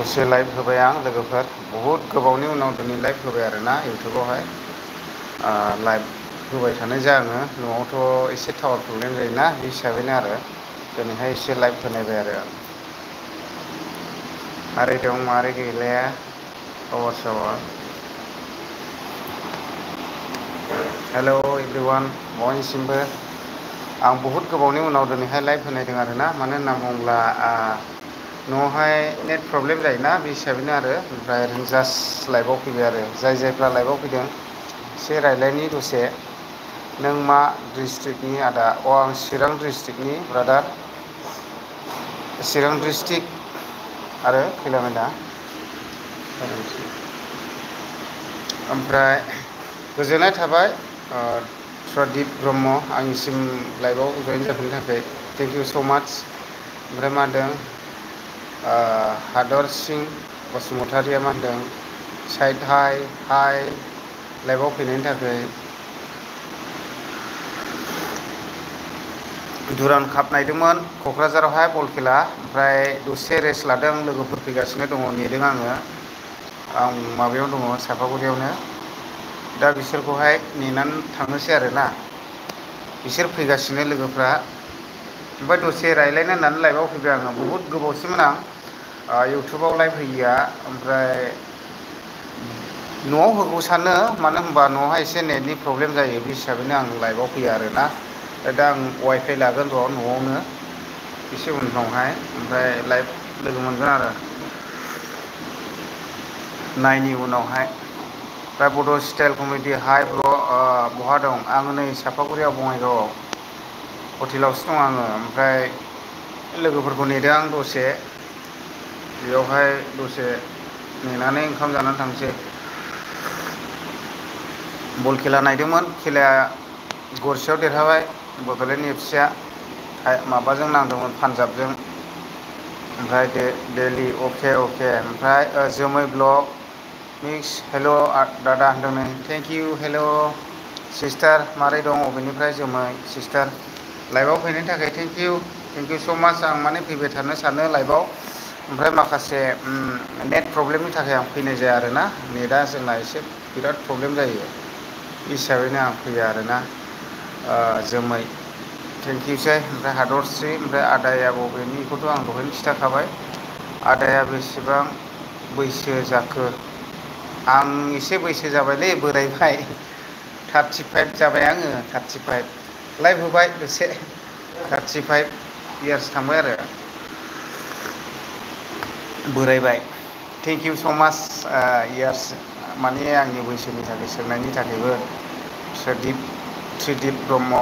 दसे लाइभ होबाय आं लोगोफोर बहुद गोबावनि उनाव दिनै लाइभ होबाय आरोना इउटुबावहाय लाइभ होबाय थानाय जायाङो न'आवथ' एसे टावार प्रब्लेम जायोना बे हिसाबैनो आरो दिनैहाय एसे लाइभ होनायबाय आरो आं मारै दं मारै गैलाया खबर सबर हेल' एभ्रिवान बयनिसिमबो आं बहुद गोबावनि उनाव दिनैहाय लाइभ होनायदों आरोना मानो होनना बुङोब्ला न'आवहाय नेट प्रब्लेम जायोना बे हिसाबैनो आरो ओमफ्राय ओरैनो जास्ट लाइभआव फैबाय आरो जायफ्रा लाइभआव फैदों एसे रायज्लायनि दसे नों मा डिस्ट्रिक्टनि आदा आं चिरां डिस्ट्रिक्टनि ब्रादार चिरां डिस्ट्रिक्ट आरो खैलामैला ओमफ्राय गोजोननाय थाबाय प्रदिप ब्रह्म आंनिसिम लाइभआव जयेन जाफैनो थाखाय थेंक इउ स' माच ओमफ्राय मा होनदों हादर सिं बसुमतारिया मा होनदों साइद हाइ लाइभआव फैनायनि थाखाय दुरान काप नायदोंमोन क'क्राझारावहाय बल खेला ओमफ्राय दसे रेस्ट लादों लोगोफोर फैगासिनो दङ नेदों आं माबायाव दङ चापागुरियावनो दा बिसोरखौहाय नेनानै थांनोसै आरोना बिसोर फैगासिनो लोगोफ्रा ओमफ्राय दसे रायज्लायनो होननानै लाइभआव फैबाय आङो बहुद गोबावसैमोन आं इउटुबाव लाइभ होयैया ओमफ्राय न'आव होगौ सानो मानो होनबा न'आवहाय एसे नेटनि प्रब्लेम जायो बे हिसाबैनो आं लाइभआव फैया आरोना दा आं वाइफाइ लागोन र' न'आवनो एसे उनफ्रावहाय ओमफ्राय लाइभ लोगो मोनगोन आरो नायनि उनावहाय दा बड' स्टाइल कमेडि हाय ब्र' बहा दं आङो नै चापागुरियाव बङाइगावआव हटेलावसो दं आङो ओमफ्राय लोगोफोरखौ नेदों आं दसे बेयावहाय दसे नेनानै ओंखाम जानानै थांसै बल खेला नायदोंमोन खेलाया गरसेयाव देरहाबाय बड'लेण्ड एफसिया माबाजों नांदोंमोन पान्जाबजों ओमफ्राय दिल्ली अके ओमफ्राय जोमै ब्लक मिक्स हेल' दादा होनदों नै थेंक इउ हेल' सिस्टार मारै दं अबेनिफ्राय जोमै सिस्टार लाइभआव फैनायनि थाखाय थेंक इउ स' माच आं माने फैबाय थानो सानो लाइभआव ओमफ्राय माखासे नेट प्रब्लेमनि थाखाय आं फैनाय जाया आरोना नेटआ जोंना एसे बिराद प्रब्लेम जायो हिसाबैनो आं फैया आरोना जोमै थेंक इउसै ओमफ्राय हादरस्रि ओमफ्राय आदाया बबेनिखौथ' आं दहायनो खिन्थाखाबाय आदाया बेसेबां बैसो जाखो आं एसे बैसो जाबायलै बोरायबाय 35 जाबाय आङो 35 लाइभ होबाय दसे 35 इयार्स थांबाय आरो बोरायबाय थेंक इउ स' माच इयार्स माने आंनि बैसोनि थाखाय सोंनायनि थाखायबो त्रिदिप ब्रह्म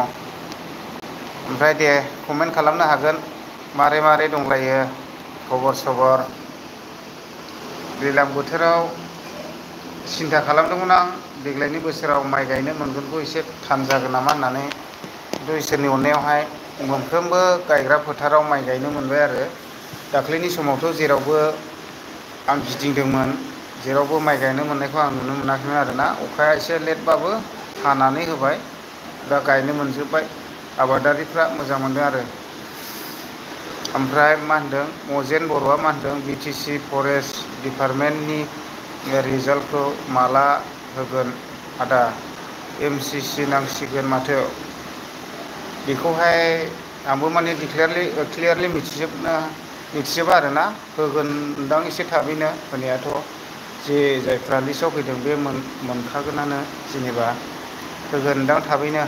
ओमफ्राय दे कमेन्ट खालामनो हागोन मारै दंलायो खबर सबर दैज्लां बोथोराव सिन्था खालामदोंमोन आं देग्लायनि बोसोराव माइ गायनो मोनगोनखौ एसे थान जागोन नामा होननानै खिन्थु इसोरनि अननायावहाय मोनफ्रोमबो गायग्रा फोथाराव माइ गायनो मोनबाय आरो दाख्लैनि समावथ' जेरावबो आं गिदिंदोंमोन जेरावबो माइ गायनो मोननायखौ आं नुनो मोनाखैमोन आरोना अखाया एसे लेटबाबो हानानै होबाय दा गायनो मोनजोब्बाय आबादारिफ्रा मोजां मोनदों आरो ओमफ्राय मा होनदों मजेन बर'आ मा होनदों बि टि सि फरेस्ट दिपार्टमेन्टनि रिजाल्टखौ माला होगोन आदा एम सि सि नांसिगोन माथो बेखौहाय आंबो माने क्लियारलि मिथिजोबा आरोना होगोनदां एसे थाबैनो होनायाथ' जायफ्रा लिस्टआव फैदों बे मोनखागोनानो जेनेबा होगोनदां थाबैनो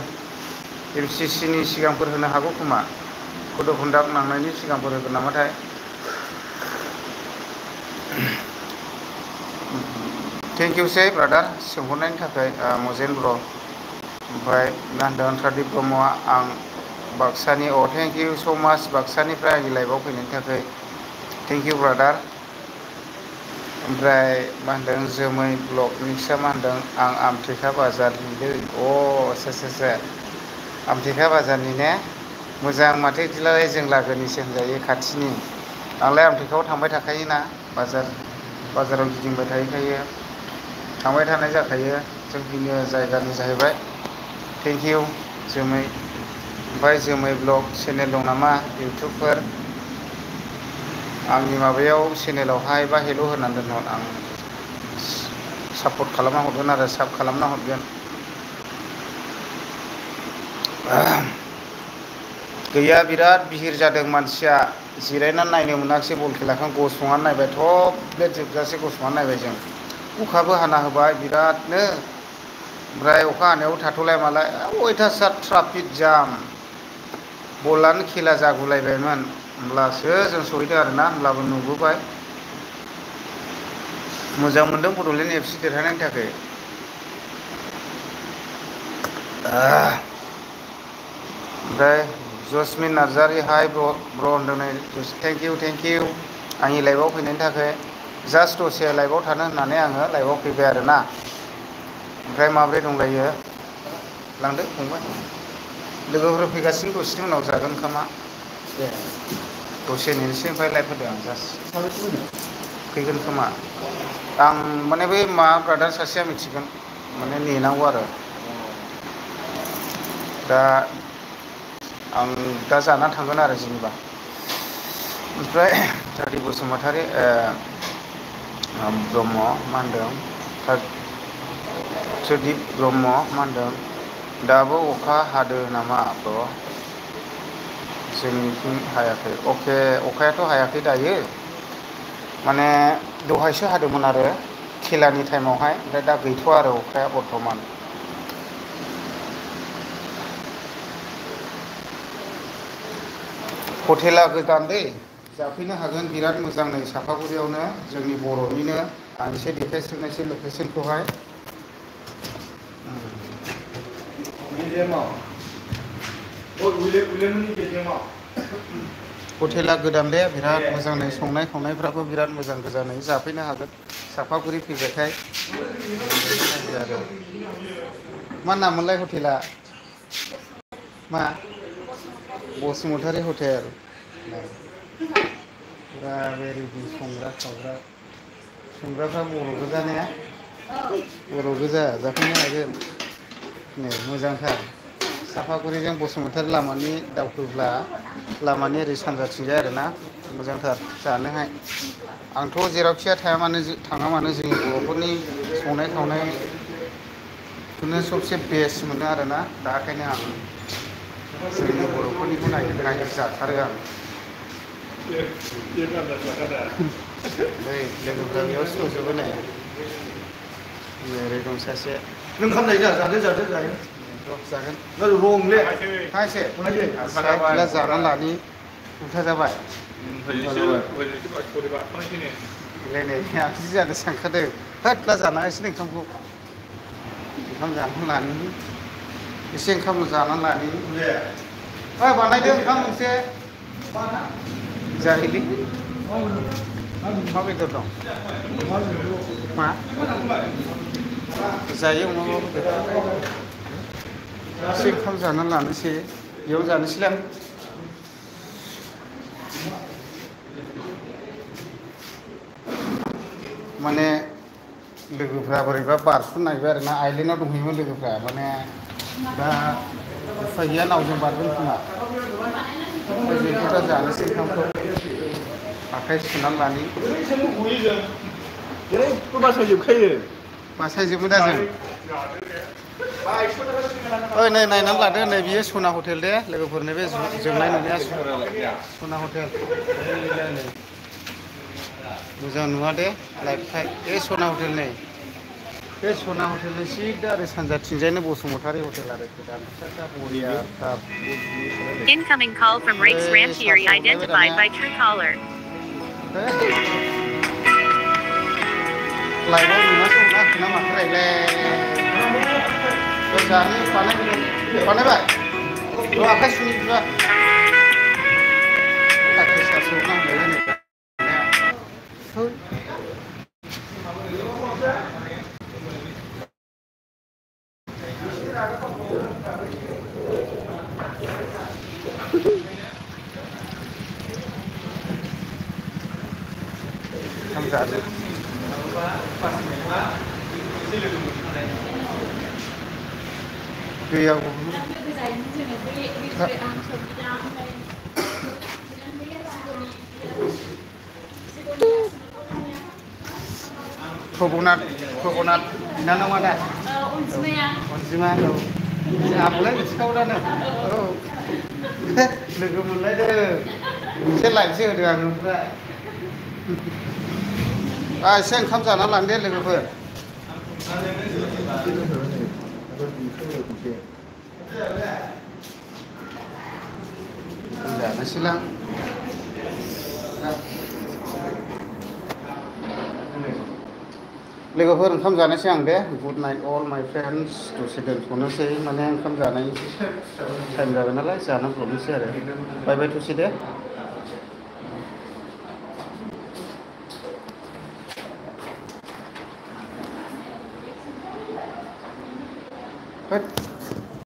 एम सि सि नि सिगांफोर होनो हागौ खोमा कड अफ कन्डाक्ट नांनायनि सिगांफोर होगोन नामाथाय थेंक इउसै ब्रादार सोंहरनायनि थाखाय मजेन ब्र' ओमफ्राय मा होनदों प्रदिप ब्रह्मआ आं बाक्सानि थेंक इउ स' माच बाक्सानिफ्राय आंनि लाइभआव फैनायनि थाखाय थेंक इउ ब्रादार ओमफ्राय मा होनदों जोमै ब्लक मिक्सआ मा होनदों आं आमथेखा बाजारनिलै आदसा आमथेखा बाजारनि ने मोजां माथो बिदिब्लालाय जों लागोनिसो होनजायो खाथिनि आंलाय आमथेखायाव थांबाय थाखायोना बाजाराव गिदिंबाय थाहैखायो थांबाय थानाय जाखायो जोंनिनो जायगानि जाहैबाय थेंक इउ जोमै ओमफ्राय जोमै ब्लग चेनेल दं नामा इउटुबफोर आंनि माबायाव चेनेलावहाय बा हेल' होनानै दोनहर आं सापर्ट खालामना हरगोन आरो साब खालामना हरगोन। गैया बिराद बिहिर जादों मानसिया जिरायनानै नायनो मोनाखिसै बल खेलाखौ गसंनानै नायबाय थब्ले जोबजासे गसंनानै नायबाय जों। अखाबो हाना होबाय बिरादनो ओमफ्राय अखा हानायाव थाथ'लाय मालाय अयथासार ट्राफिक जाम बलआनो खेला जागुलायबायमोन होमब्लासो जों सहैदों आरोना होमब्लाबो नुबोबाय। मोजां मोनदों बड'लेण्ड एफ सि देरहानायनि थाखाय। ओमफ्राय जसमिन नार्जारि हाय ब्र होनदों नै थेंक इउ आंनि लाइफआव फैनायनि थाखाय जास्ट दसे लाइफआव थानो होननानै आङो लाइफआव फैबाय आरोना। ओमफ्राय माब्रै दंलायो लांदो फंबाय लोगोफोर फैगासिनो दसेनि उनाव जागोन ओंखामा दे दसे नेनोसै ओमफ्राय लाइभ होदो आं जास्ट फैगोन खोमा आं माने बै मा ब्रादार सासेया मिथिगोन माने नेनांगौ आरो दा आं दा जाना थांगोन आरो जेनेबा ओमफ्राय जारि बसुमतारी ब्रह्म मा होनदों सुदिप ब्रह्म मा होनदों दाबो अखा हादों नामा ब्र'? जोंनिथिं हायाखै अके अखायाथ' हायाखै दायो माने दहायसो हादोंमोन आरो खेलानि टाइमावहाय ओमफ्राय दा गैथ'वा आरो अखाया बर्थमान। हटेला गोदान दै जाफैनो हागोन बिराद मोजां नै सापागुरियावनो जोंनि बर'निनो आं एसे देखायस्रोनोसै लकेसनखौहाय हटेला गोदान दे बिराद मोजां नै संनाय खावनायफ्राबो बिराद मोजां गोजा नै जाफैनो हागोन सापागुरि फैबाथाय आरो मा नाममोनलाय हटेला मा बसुमतारी हटेल फुरा रेडि संग्रा खावग्रा संग्राफ्रा बर' गोजा ने बर' गोजा जाफैनो हागोन नै मोजांथार सापागुरिजों बसुमतारी लामानि दावखोब्ला लामानि ओरै सानजाथिंजाय आरोना मोजांथार जानोहाय आंथ' जेरावखिया थाङा मानो जोंनि बर'फोरनि संनाय खावनायखौनो सबसे बेस्ट मोनो आरोना दा ओंखायनो आं जोंनि बर'फोरनिखौ नागिर जाथारो आं नै लोगोफ्रा बेयाव सजोबो नै ओरै दं सासे नों ओंखाम जायो दा जादो जागोन रंले खायसे साइकेला जाना लानि उल्था जाबाय रायलायनाय आखिरि जानो सानखादों होद ला जाना एसे ओंखामखौ ओंखाम जानानै लानि एसे ओंखाम जानानै लानि बानायदो ओंखाम मोनसे जाहैलै मा बेदर दं मा जायो अमाबाबो एसे ओंखाम जानानै लानोसै बेयाव जानोसैलाय आं माने लोगोफ्रा बोरैबा बारस'नो नागिरबाय आरोना आइलेण्डआव दंहैयोमोन लोगोफ्रा माने दा उफाय गैया नावजों बारगोन खोमा ओमफ्राय बेखौ दा जानोसै ओंखामखौ आखाइ सुनानै लानि जेरैबो बासायजोबखायो बासायजोबो दा जों ओइ नै नायनानै लादो नै बियो सना हटेल दे लोगोफोर नैबे जोंनाय नुनाया सना हटेल मोजां नुवा दे लाइटखाय बे सना हटेल नै बे सना हटेलनि सिदा ओरै सानजाथिंजायनो बसुमतारी हटेल आरो गोदान फिसा बरियाथार Incoming call from Rakes Rantieri identified by Truecaller. लाइभआव नुनासो हराखै ना माखो रायलाय जानो बानायबाय आखाइ सुनि बिबा आखाइ सासो नांबाय ओंखाम जादो दैयाव Coconut बिनानाव दा अनजिमा औ आंबोलाय मिथिखागौदानो औ लोगो मोनलायदों एसे लाइटसो होदों आं ओमफ्राय एसे ओंखाम जाना लांदे लोगोफोर जानोसैलां लोगोफोर ओंखाम जानोसै आं दे गुड नाइट अल माय फ्रेन्डस दसे दोनथ'नोसै माने ओंखाम जानायनि टाइम जाबाय नालाय जानांब्रबनोसै आरो बाय बाय थुसै दे होद